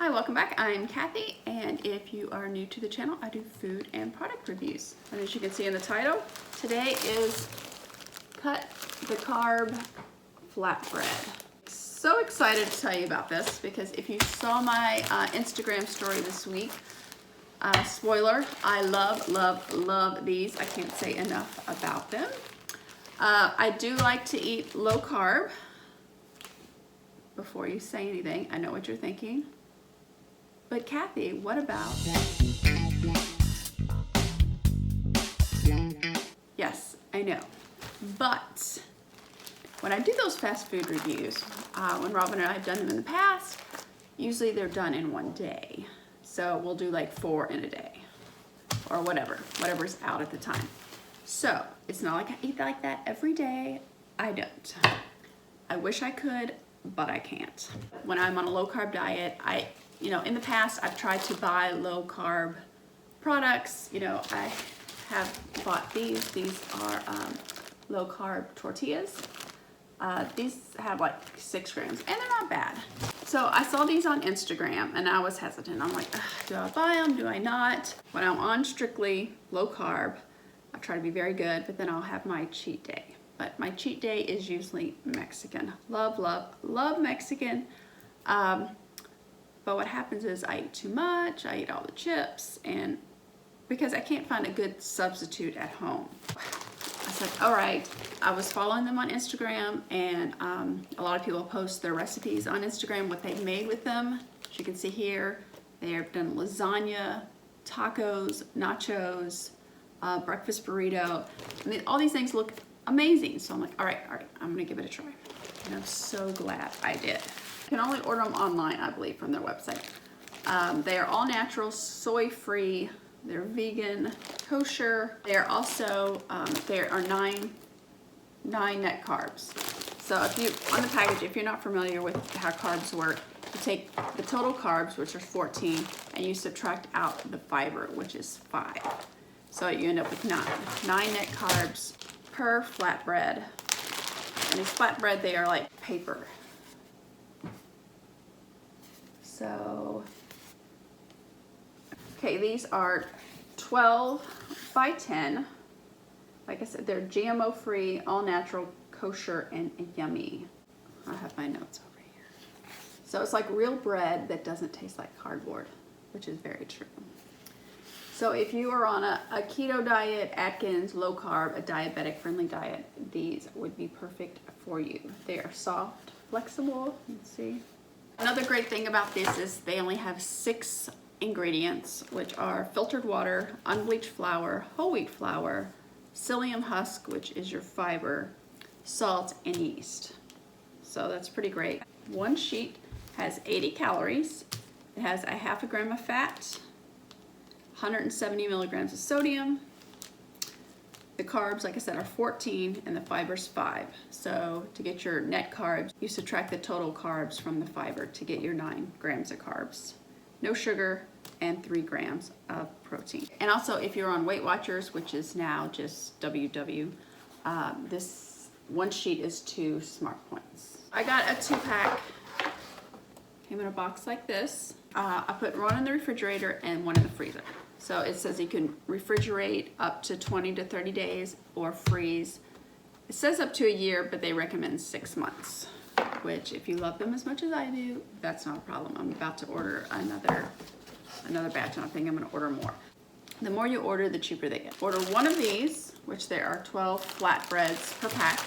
Hi, welcome back. I'm Kathy, and if you are new to the channel, I do food and product reviews. And as you can see in the title, today is CUT DA CARB Flatbread. So excited to tell you about this because if you saw my Instagram story this week, spoiler, I love these. I can't say enough about them. I do like to eat low carb. Before you say anything, I know what you're thinking. But Kathy, what about? Yes, I know. But when I do those fast food reviews, when Robin and I have done them in the past, usually they're done in one day. So we'll do like 4 in a day or whatever's out at the time. So it's not like I eat like that every day. I don't. I wish I could, but I can't. When I'm on a low carb diet, in the past I've tried to buy low carb products. I have bought these. These are low carb tortillas. These have like 6 grams and they're not bad. So I saw these on Instagram and I was hesitant. I'm like, do I buy them? Do I not? When I'm on strictly low carb, I try to be very good, but then I'll have my cheat day. But my cheat day is usually Mexican. Love Mexican. But what happens is I eat too much, I eat all the chips, and because I can't find a good substitute at home. I said, all right, I was following them on Instagram, and a lot of people post their recipes on Instagram, what they've made with them. As you can see here, they have done lasagna, tacos, nachos, breakfast burrito. I mean, all these things look amazing. So I'm like, all right, I'm gonna give it a try. And I'm so glad I did. You can only order them online, I believe, from their website. They are all natural, soy-free, they're vegan, kosher. They are also, there are 9 net carbs. So if you, on the package, if you're not familiar with how carbs work, you take the total carbs, which are 14, and you subtract out the fiber, which is 5. So you end up with 9 net carbs per flatbread. And these flatbread, they are like paper. So, okay, these are 12 by 10. Like I said, they're GMO free, all natural, kosher, and yummy. I have my notes over here. So it's like real bread that doesn't taste like cardboard, which is very true. So if you are on a keto diet, Atkins, low carb, a diabetic friendly diet, these would be perfect for you. They are soft, flexible, let's see. Another great thing about this is they only have 6 ingredients, which are filtered water, unbleached flour, whole wheat flour, psyllium husk, which is your fiber, salt, and yeast. So that's pretty great. One sheet has 80 calories. It has a half a gram of fat, 170 milligrams of sodium. The carbs, like I said, are 14 and the fiber's 5. So to get your net carbs, you subtract the total carbs from the fiber to get your 9 grams of carbs. No sugar and 3 grams of protein. And also if you're on Weight Watchers, which is now just WW, this one sheet is 2 Smart Points. I got a 2-pack, came in a box like this. I put one in the refrigerator and one in the freezer. So it says you can refrigerate up to 20 to 30 days or freeze. It says up to a year, but they recommend 6 months, which if you love them as much as I do, that's not a problem. I'm about to order another batch, and I think I'm gonna order more. The more you order, the cheaper they get. Order one of these, which there are 12 flatbreads per pack,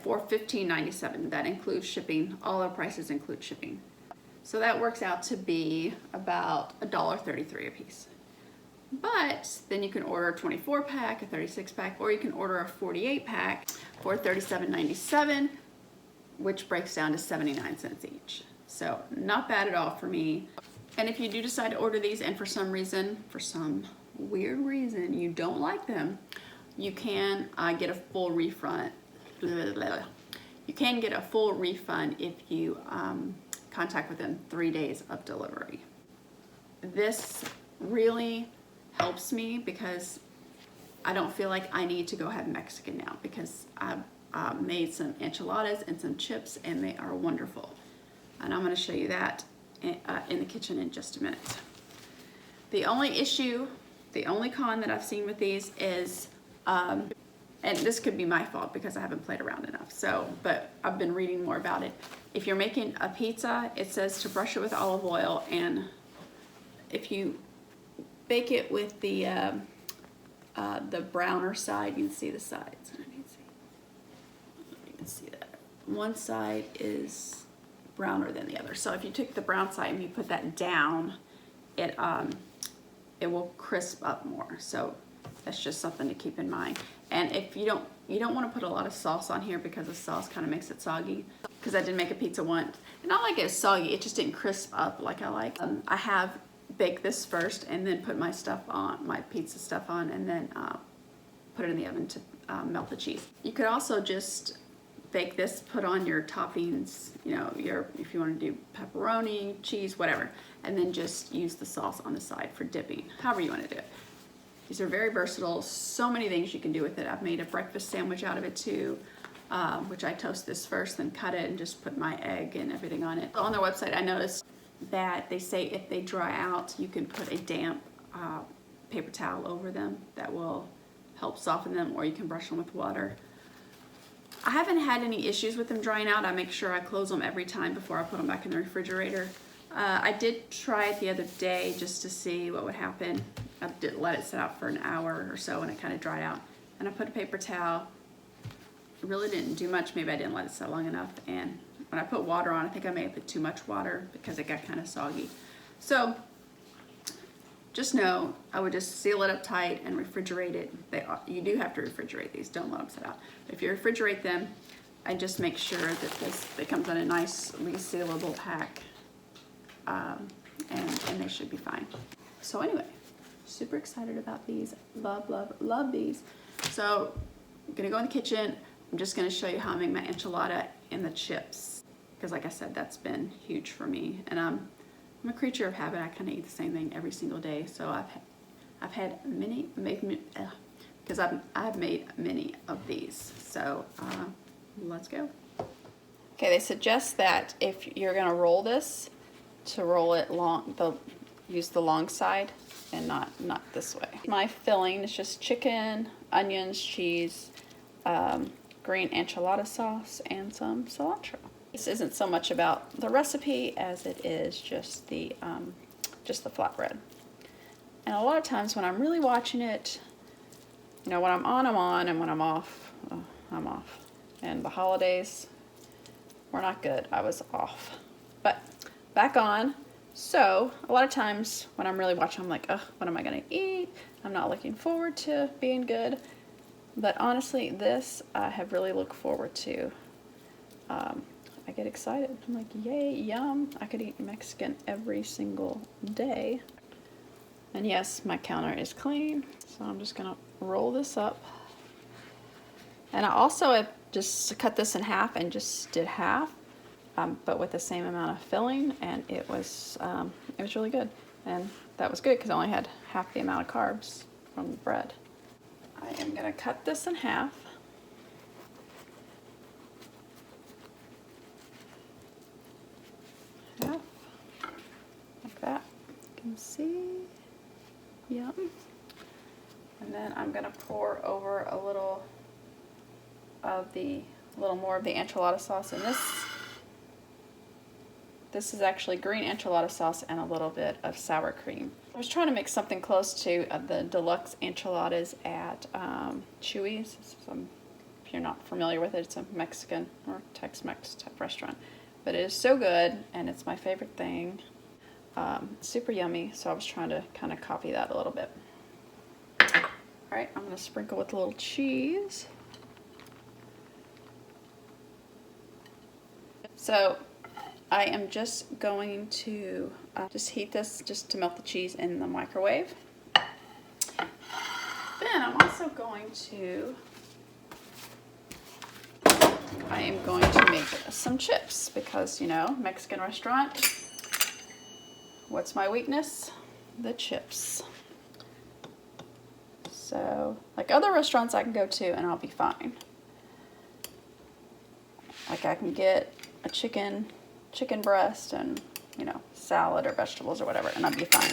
for $15.97. That includes shipping. All our prices include shipping. So that works out to be about $1.33 a piece. But then you can order a 24 pack, a 36 pack, or you can order a 48 pack for $37.97, which breaks down to 79 cents each. So not bad at all for me. And if you do decide to order these and for some weird reason, you don't like them, you can get a full refund. You can get a full refund if you contact within 3 days of delivery. This really helps me because I don't feel like I need to go have Mexican now because I've made some enchiladas and some chips and they are wonderful. And I'm going to show you that in the kitchen in just a minute. The only issue, the only con that I've seen with these is, and this could be my fault because I haven't played around enough, so, but I've been reading more about it. If you're making a pizza, it says to brush it with olive oil, and if you bake it with the browner side, you can see the sides. You can see that. One side is browner than the other. So if you took the brown side and you put that down, it will crisp up more. So that's just something to keep in mind. And if you don't want to put a lot of sauce on here because the sauce kind of makes it soggy. Because I did make a pizza once, and not like it was soggy, it just didn't crisp up like I like. I have baked this first and then put my stuff on, my pizza stuff on, and then put it in the oven to melt the cheese. You could also just bake this, put on your toppings, you know, if you want to do pepperoni, cheese, whatever, and then just use the sauce on the side for dipping, however you want to do it. These are very versatile, so many things you can do with it. I've made a breakfast sandwich out of it too, which I toast this first, then cut it and just put my egg and everything on it. On their website, I noticed that they say if they dry out, you can put a damp paper towel over them that will help soften them, or you can brush them with water. I haven't had any issues with them drying out. I make sure I close them every time before I put them back in the refrigerator. I did try it the other day just to see what would happen. I did let it sit out for an hour or so and it kind of dried out. And I put a paper towel. It really didn't do much. Maybe I didn't let it sit long enough. And when I put water on, I think I may have put too much water because it got kind of soggy. So just know, I would just seal it up tight and refrigerate it. You do have to refrigerate these, don't let them sit out. If you refrigerate them, and just make sure that it comes in a nice resealable pack, and they should be fine. So anyway, super excited about these. Love, love, love these. So I'm gonna go in the kitchen. I'm just gonna show you how I make my enchilada and the chips, because like I said, that's been huge for me. And I'm a creature of habit. I kind of eat the same thing every single day. So I've had many, because I've made many of these. So let's go. Okay, they suggest that if you're gonna roll this, to roll it long, use the long side and not this way. My filling is just chicken, onions, cheese, green enchilada sauce, and some cilantro. This isn't so much about the recipe as it is just the flatbread. And a lot of times when I'm really watching it, you know, when I'm on, and when I'm off, I'm off. And the holidays were not good. I was off. But back on. So a lot of times when I'm really watching, I'm like, ugh, what am I gonna eat? I'm not looking forward to being good. But honestly, this I have really looked forward to. I get excited. I'm like, yay, yum. I could eat Mexican every single day. And yes, my counter is clean. So I'm just gonna roll this up. And I also have just cut this in half and just did half, but with the same amount of filling, and it was really good. And that was good because I only had half the amount of carbs from the bread. I am gonna cut this in half. Like that. You can see. Yum. And then I'm gonna pour over a little more of the enchilada sauce, and this is actually green enchilada sauce and a little bit of sour cream. I was trying to make something close to the deluxe enchiladas at Chuy's. If you're not familiar with it, it's a Mexican or Tex-Mex type restaurant, but it is so good and it's my favorite thing. Super yummy, so I was trying to kind of copy that a little bit. Alright, I'm going to sprinkle with a little cheese. So I am just going to just heat this just to melt the cheese in the microwave. Then I'm also going to, I am going to make some chips because, you know, Mexican restaurant, what's my weakness? The chips. So, like other restaurants I can go to and I'll be fine. Like I can get a chicken breast and you know, salad or vegetables or whatever, and I'd be fine.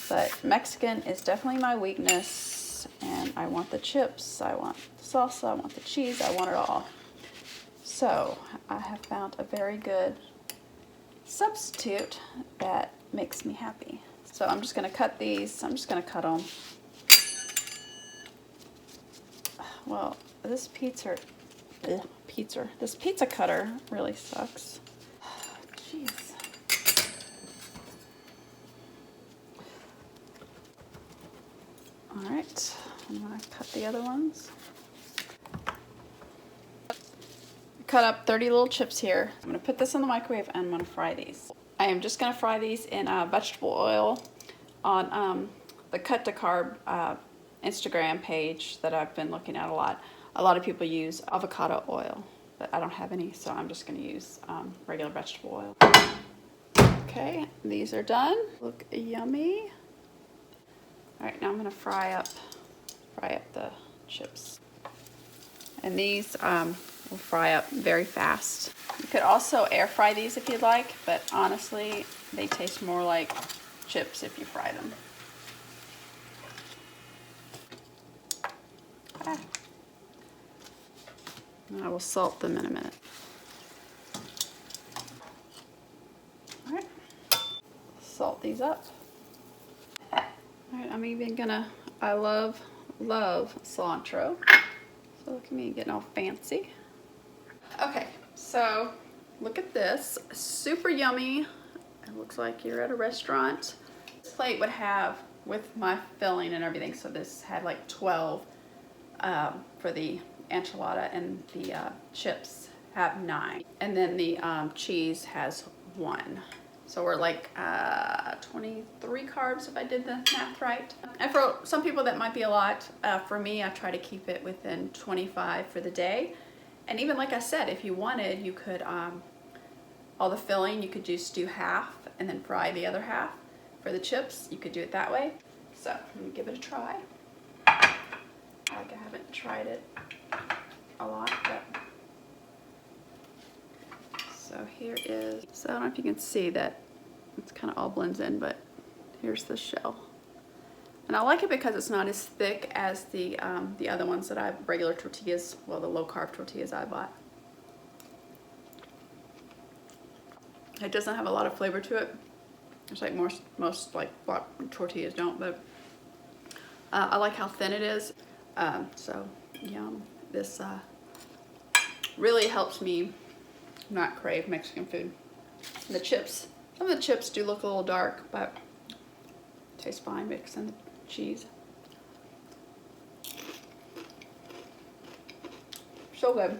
But Mexican is definitely my weakness, and I want the chips, I want the salsa, I want the cheese, I want it all. So I have found a very good substitute that makes me happy. So I'm just gonna cut these, I'm just gonna cut them. Well, this pizza cutter really sucks. Jeez. All right, I'm gonna cut the other ones. Cut up 30 little chips here. I'm gonna put this in the microwave and I'm gonna fry these. I am just gonna fry these in vegetable oil on the CUT DA CARB Instagram page that I've been looking at a lot. A lot of people use avocado oil, but I don't have any, so I'm just gonna use regular vegetable oil. Okay, these are done. Look yummy. All right, now I'm gonna fry up the chips. And these will fry up very fast. You could also air fry these if you'd like, but honestly, they taste more like chips if you fry them. Okay. I will salt them in a minute. All right, salt these up. All right, I'm even gonna, I love cilantro. So look at me getting all fancy. Okay, so look at this, super yummy. It looks like you're at a restaurant. This plate would have, with my filling and everything, so this had like 12 for the enchilada, and the chips have 9. And then the cheese has 1. So we're like 23 carbs if I did the math right. And for some people that might be a lot. For me, I try to keep it within 25 for the day. And even like I said, if you wanted, you could, all the filling, you could just do half and then fry the other half. For the chips, you could do it that way. So let me give it a try. Like I haven't tried it a lot, but. So here is, so I don't know if you can see that it's kind of all blends in, but here's the shell. And I like it because it's not as thick as the other ones that I have, regular tortillas, well, the low carb tortillas I bought. It doesn't have a lot of flavor to it. It's like most like tortillas don't, but I like how thin it is. So yum. This really helps me not crave Mexican food. The chips, some of the chips do look a little dark, but taste fine mixed in the cheese. So good.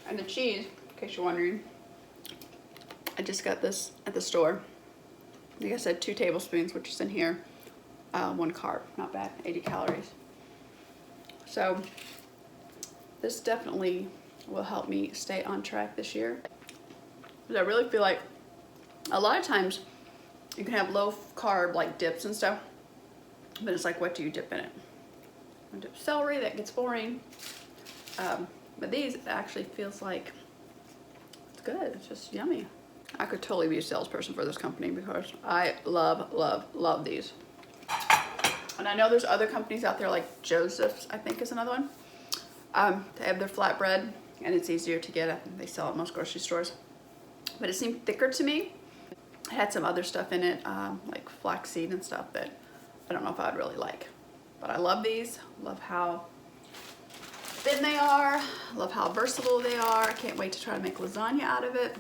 And the cheese, in case you're wondering, I just got this at the store. Like I said, 2 tablespoons, which is in here. 1 carb, not bad, 80 calories. So this definitely will help me stay on track this year. Because I really feel like a lot of times you can have low carb like dips and stuff, but it's like, what do you dip in it? I dip celery, that gets boring. But these actually feels like it's good. It's just yummy. I could totally be a salesperson for this company because I love these. And I know there's other companies out there like Joseph's, I think is another one. They have their flatbread and it's easier to get. I think they sell at most grocery stores. But it seemed thicker to me. It had some other stuff in it, like flaxseed and stuff that I don't know if I would really like. But I love these. Love how thin they are. Love how versatile they are. I can't wait to try to make lasagna out of it.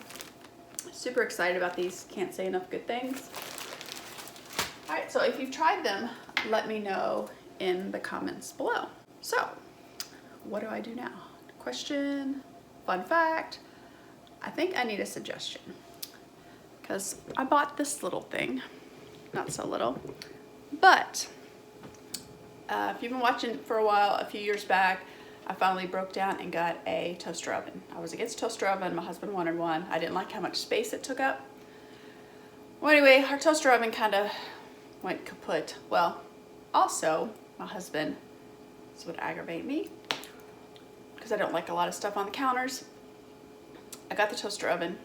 Super excited about these. Can't say enough good things. All right, so if you've tried them, let me know in the comments below. So, what do I do now? Question, fun fact. I think I need a suggestion because I bought this little thing, not so little, but if you've been watching for a while, a few years back, I finally broke down and got a toaster oven. I was against toaster oven, my husband wanted one. I didn't like how much space it took up. Well, anyway, our toaster oven kind of went kaput. Well, also, my husband, this would aggravate me because I don't like a lot of stuff on the counters. I got the toaster oven,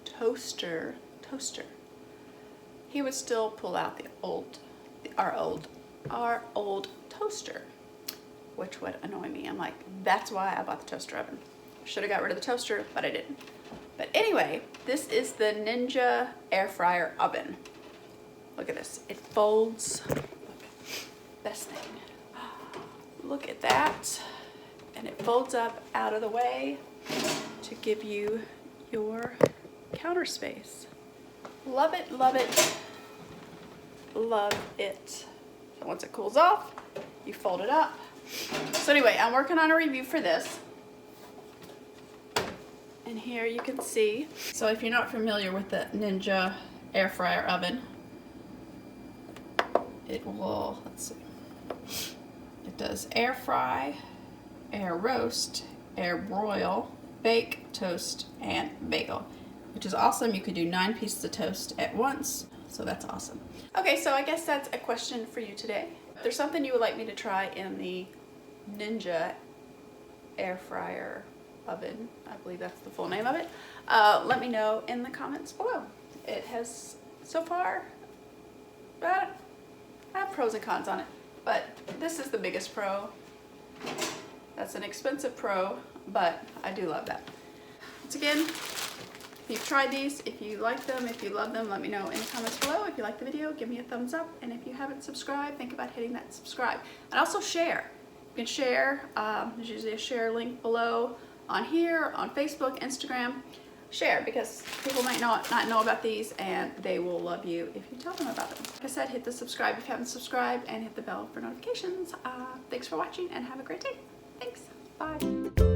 toaster toaster, he would still pull out our old toaster, which would annoy me. I'm like, that's why I bought the toaster oven. Should have got rid of the toaster, but I didn't. But anyway, this is the Ninja air fryer oven. Look at this. It folds. Look, best thing. Look at that. And it folds up out of the way to give you your counter space. Love it, love it, love it. So once it cools off, you fold it up. So anyway, I'm working on a review for this. And here you can see. So if you're not familiar with the Ninja air fryer oven, it will, let's see, it does air fry, air roast, air broil, bake, toast, and bagel, which is awesome. You could do 9 pieces of toast at once, so that's awesome. Okay, so I guess that's a question for you today. If there's something you would like me to try in the Ninja air fryer oven, I believe that's the full name of it, let me know in the comments below. It has, so far, I have pros and cons on it, but this is the biggest pro. That's an expensive pro, but I do love that. Once again, if you've tried these, if you like them, if you love them, let me know in the comments below. If you like the video, give me a thumbs up, and if you haven't subscribed, think about hitting that subscribe. And also share. You can share, there's usually a share link below on here, on Facebook, Instagram. Share, because people might not know about these, and they will love you if you tell them about them. Like I said, hit the subscribe if you haven't subscribed, and hit the bell for notifications. Thanks for watching, and have a great day. Thanks. Bye.